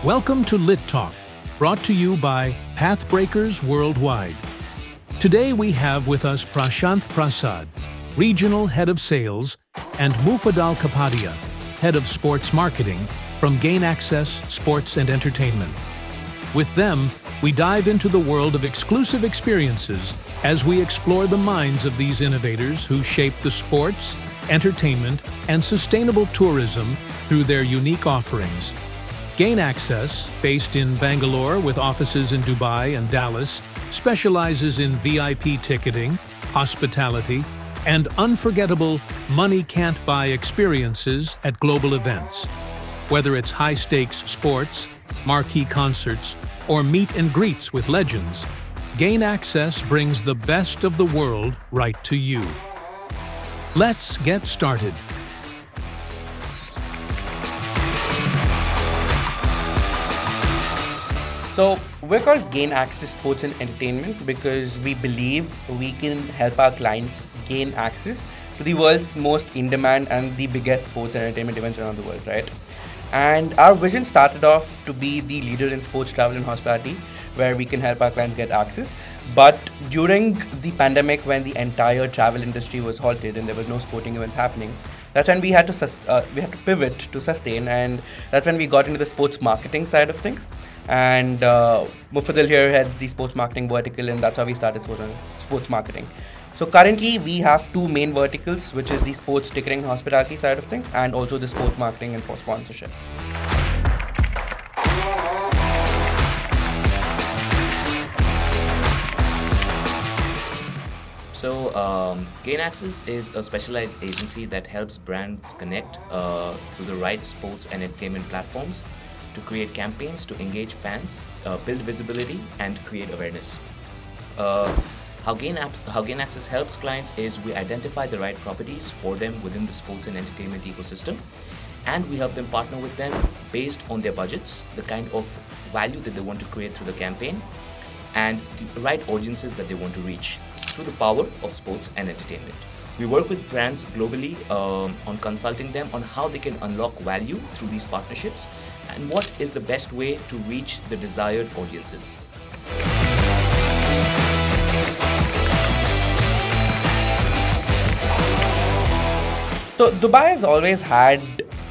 Welcome to Lit Talk, brought to you by Pathbreakers Worldwide. Today we have with us Prashanth Prasad, Regional Head of Sales, and Mufadal Kapadia, Head of Sports Marketing from GainAccess Sports and Entertainment. With them, we dive into the world of exclusive experiences as we explore the minds of these innovators who shape the sports, entertainment, and sustainable tourism through their unique offerings. GainAccess, based in Bangalore with offices in Dubai and Dallas, specializes in VIP ticketing, hospitality, and unforgettable money-can't-buy experiences at global events. Whether it's high-stakes sports, marquee concerts, or meet and greets with legends, GainAccess brings the best of the world right to you. Let's get started. So we're called GainAccess Sports and Entertainment because we believe we can help our clients gain access to the world's most in-demand and the biggest sports and entertainment events around the world, right? And our vision started off to be the leader in sports, travel and hospitality, where we can help our clients get access. But during the pandemic, when the entire travel industry was halted and there was no sporting events happening, that's when we had to pivot to sustain, and that's when we got into the sports marketing side of things. And Mufadal here heads the sports marketing vertical, and that's how we started sports marketing. So currently we have two main verticals, which is the sports ticketing and hospitality side of things, and also the sports marketing and for sponsorships. So, GainAccess is a specialized agency that helps brands connect through the right sports and entertainment platforms to create campaigns to engage fans, build visibility, and create awareness. How GainAccess helps clients is we identify the right properties for them within the sports and entertainment ecosystem, and we help them partner with them based on their budgets, the kind of value that they want to create through the campaign, and the right audiences that they want to reach through the power of sports and entertainment. We work with brands globally on consulting them on how they can unlock value through these partnerships and what is the best way to reach the desired audiences. So Dubai has always had,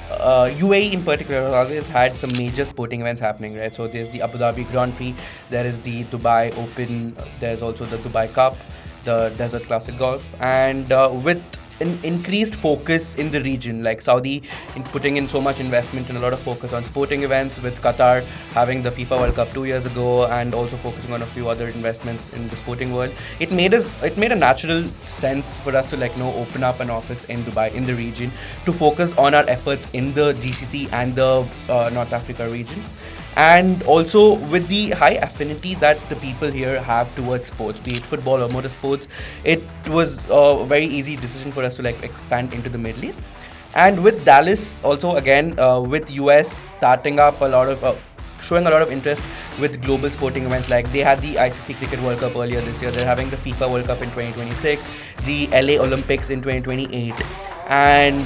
UAE in particular has always had some major sporting events happening, right? So there's the Abu Dhabi Grand Prix, there is the Dubai Open, there's also the Dubai Cup, the Desert Classic Golf, and with an increased focus in the region, like Saudi putting in so much investment and a lot of focus on sporting events, with Qatar having the FIFA World Cup 2 years ago and also focusing on a few other investments in the sporting world, it made a natural sense for us to open up an office in Dubai, in the region, to focus on our efforts in the GCC and the North Africa region. And also with the high affinity that the people here have towards sports, be it football or motorsports, it was a very easy decision for us to expand into the Middle East. And with Dallas also, again, with US starting up showing a lot of interest with global sporting events, like they had the ICC Cricket World Cup earlier this year, they're having the FIFA World Cup in 2026, the LA Olympics in 2028. And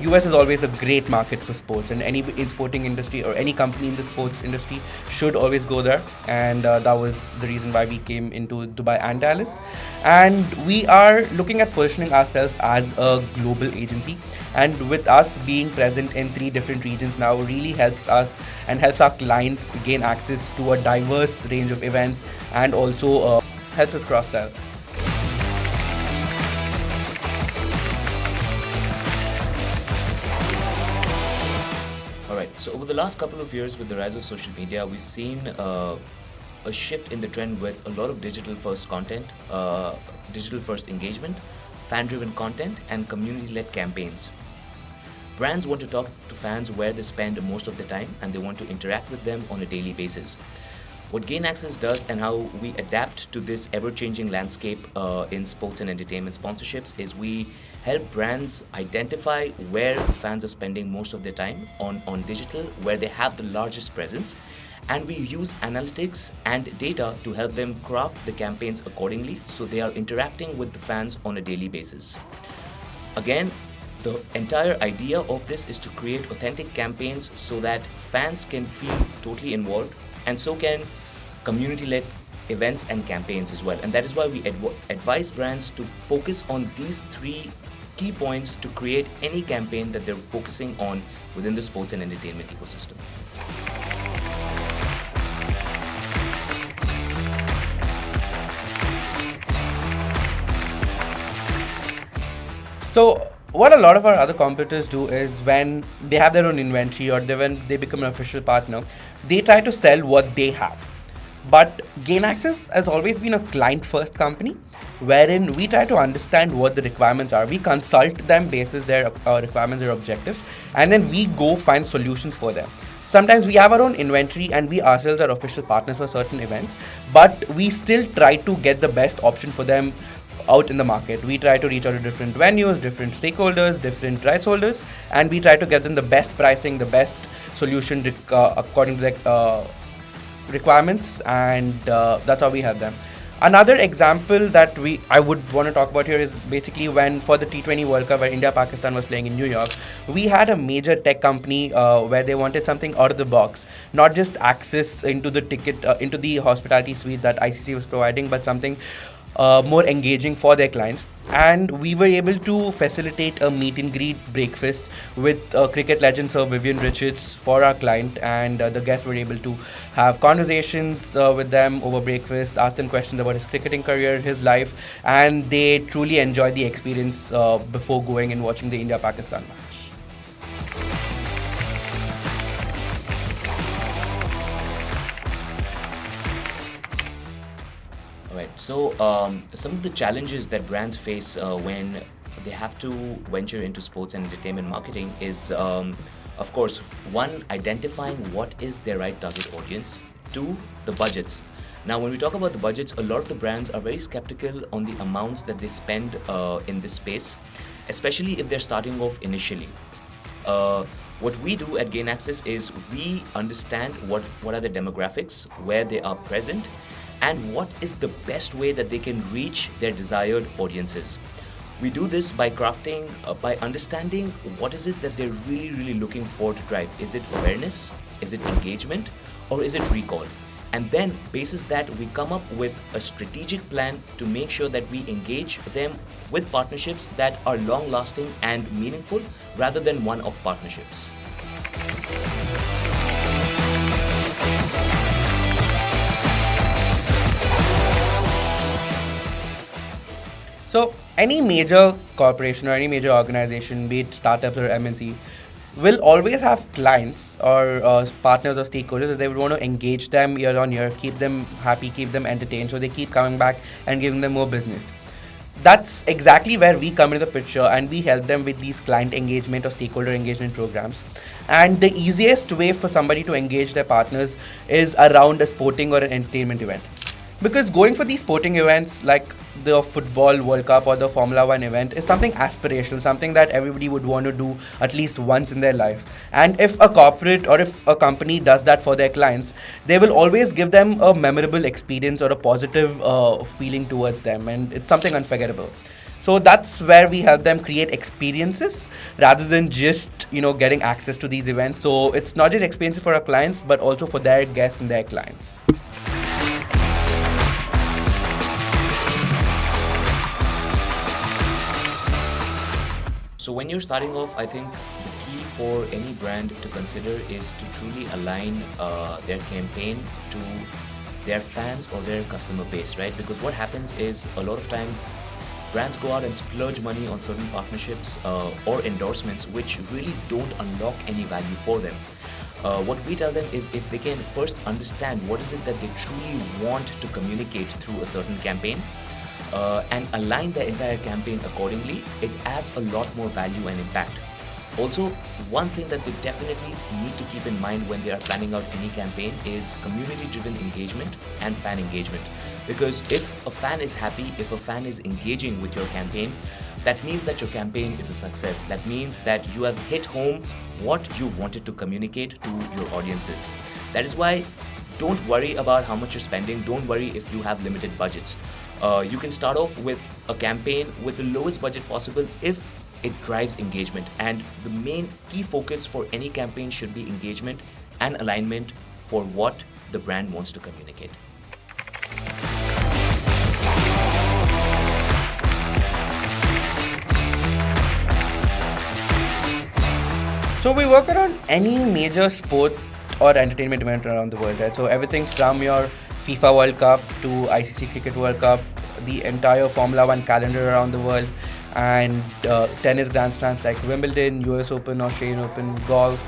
US is always a great market for sports, and any in sporting industry or any company in the sports industry should always go there. And that was the reason why we came into Dubai and Dallas. And we are looking at positioning ourselves as a global agency, and with us being present in 3 different regions now really helps us and helps our clients gain access to a diverse range of events, and also helps us cross-sell. So over the last couple of years, with the rise of social media, we've seen a shift in the trend with a lot of digital-first content, digital-first engagement, fan-driven content, and community-led campaigns. Brands want to talk to fans where they spend most of the time, and they want to interact with them on a daily basis. What GainAccess does and how we adapt to this ever-changing landscape in sports and entertainment sponsorships is we help brands identify where fans are spending most of their time on digital, where they have the largest presence, and we use analytics and data to help them craft the campaigns accordingly so they are interacting with the fans on a daily basis. Again, The entire idea of this is to create authentic campaigns so that fans can feel totally involved, and so can community-led events and campaigns as well. And that is why we advise brands to focus on these three key points to create any campaign that they're focusing on within the sports and entertainment ecosystem. So what a lot of our other competitors do is when they have their own inventory or when they become an official partner, they try to sell what they have. But GainAccess has always been a client-first company, wherein we try to understand what the requirements are. We consult them basis their requirements or objectives, and then we go find solutions for them. Sometimes we have our own inventory and we ourselves are official partners for certain events, but we still try to get the best option for them out in the market. We try to reach out to different venues, different stakeholders, different rights holders, and we try to get them the best pricing, the best solution according to their requirements, and that's how we help them. Another example that I would want to talk about here is basically when for the T20 World Cup where India-Pakistan was playing in New York, we had a major tech company where they wanted something out of the box, not just access into the ticket, into the hospitality suite that ICC was providing, but something more engaging for their clients. And we were able to facilitate a meet and greet breakfast with cricket legend Sir Vivian Richards for our client, and the guests were able to have conversations with them over breakfast, ask them questions about his cricketing career, his life, and they truly enjoyed the experience before going and watching the India-Pakistan match. Right. So some of the challenges that brands face when they have to venture into sports and entertainment marketing is, of course, one, identifying what is their right target audience. Two, the budgets. Now, when we talk about the budgets, a lot of the brands are very skeptical on the amounts that they spend in this space, especially if they're starting off initially. What we do at GainAccess is we understand what are the demographics, where they are present, and what is the best way that they can reach their desired audiences. We do this by crafting, by understanding what is it that they're really looking for to drive. Is it awareness? Is it engagement? Or is it recall? And then, basis that, we come up with a strategic plan to make sure that we engage them with partnerships that are long-lasting and meaningful rather than one-off partnerships. So any major corporation or any major organization, be it startups or MNC, will always have clients or partners or stakeholders that they would want to engage them year on year, keep them happy, keep them entertained, so they keep coming back and giving them more business. That's exactly where we come into the picture, and we help them with these client engagement or stakeholder engagement programs. And the easiest way for somebody to engage their partners is around a sporting or an entertainment event. Because going for these sporting events like the Football World Cup or the Formula One event is something aspirational, something that everybody would want to do at least once in their life. And if a corporate or if a company does that for their clients, they will always give them a memorable experience or a positive feeling towards them, and it's something unforgettable. So that's where we help them create experiences rather than just, getting access to these events. So it's not just experiences for our clients, but also for their guests and their clients. So when you're starting off, I think the key for any brand to consider is to truly align their campaign to their fans or their customer base, right? Because what happens is a lot of times brands go out and splurge money on certain partnerships or endorsements which really don't unlock any value for them. What we tell them is if they can first understand what is it that they truly want to communicate through a certain campaign, and align the entire campaign accordingly, it adds a lot more value and impact. Also, one thing that they definitely need to keep in mind when they are planning out any campaign is community-driven engagement and fan engagement. Because if a fan is happy, if a fan is engaging with your campaign, that means that your campaign is a success. That means that you have hit home what you wanted to communicate to your audiences. That is why don't worry about how much you're spending. Don't worry if you have limited budgets. You can start off with a campaign with the lowest budget possible if it drives engagement. And the main key focus for any campaign should be engagement and alignment for what the brand wants to communicate. So we work around any major sport or entertainment event around the world, right? So everything's from your FIFA World Cup to ICC Cricket World Cup, the entire Formula One calendar around the world, and tennis grand slams like Wimbledon, US Open, Australian Open, golf.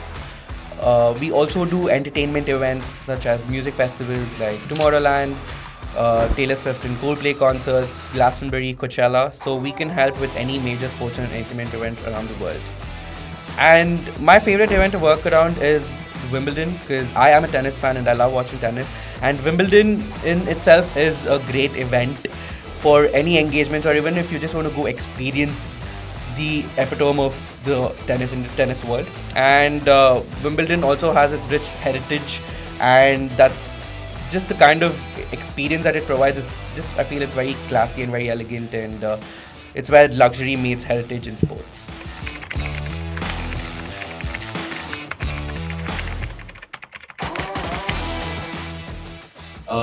We also do entertainment events such as music festivals like Tomorrowland, Taylor Swift and Coldplay concerts, Glastonbury, Coachella. So we can help with any major sports and entertainment event around the world. And my favorite event to work around is Wimbledon, because I am a tennis fan and I love watching tennis. And Wimbledon in itself is a great event for any engagement, or even if you just want to go experience the epitome of the tennis in the tennis world. And Wimbledon also has its rich heritage, and that's just the kind of experience that it provides. It's just, I feel it's very classy and very elegant, and it's where luxury meets heritage in sports.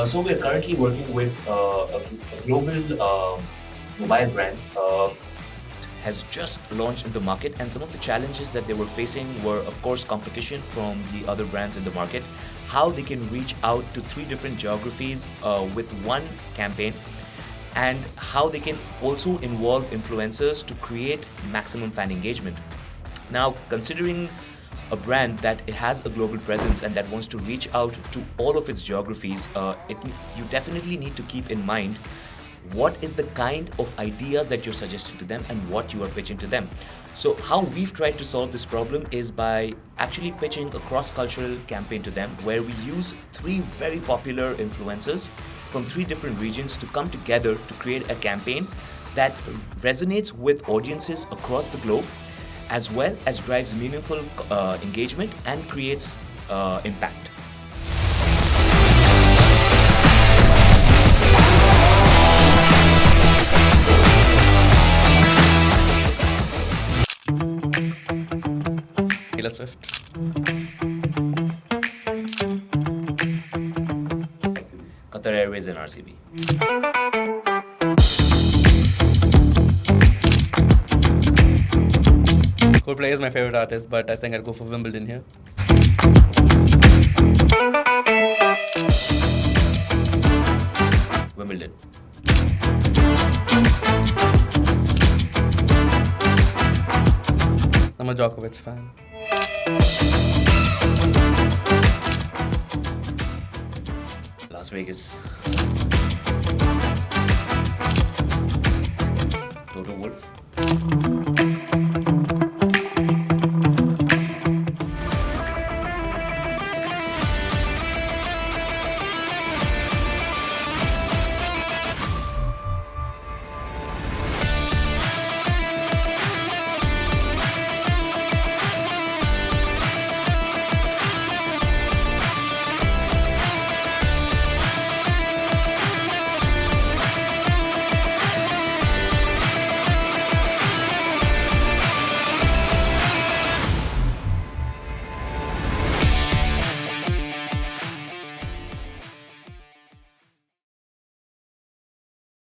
So we are currently working with a global mobile brand. Has just launched in the market, and some of the challenges that they were facing were, of course, competition from the other brands in the market, how they can reach out to 3 different geographies with one campaign, and how they can also involve influencers to create maximum fan engagement. Now, considering a brand that it has a global presence and that wants to reach out to all of its geographies, you definitely need to keep in mind what is the kind of ideas that you're suggesting to them and what you are pitching to them. So how we've tried to solve this problem is by actually pitching a cross-cultural campaign to them, where we use 3 very popular influencers from 3 different regions to come together to create a campaign that resonates with audiences across the globe, as well as drives meaningful engagement and creates impact. Taylor Swift. Qatar Airways and RCB. Coldplay is my favorite artist, but I think I'll go for Wimbledon here. Wimbledon. I'm a Djokovic fan. Las Vegas. Toto Wolff.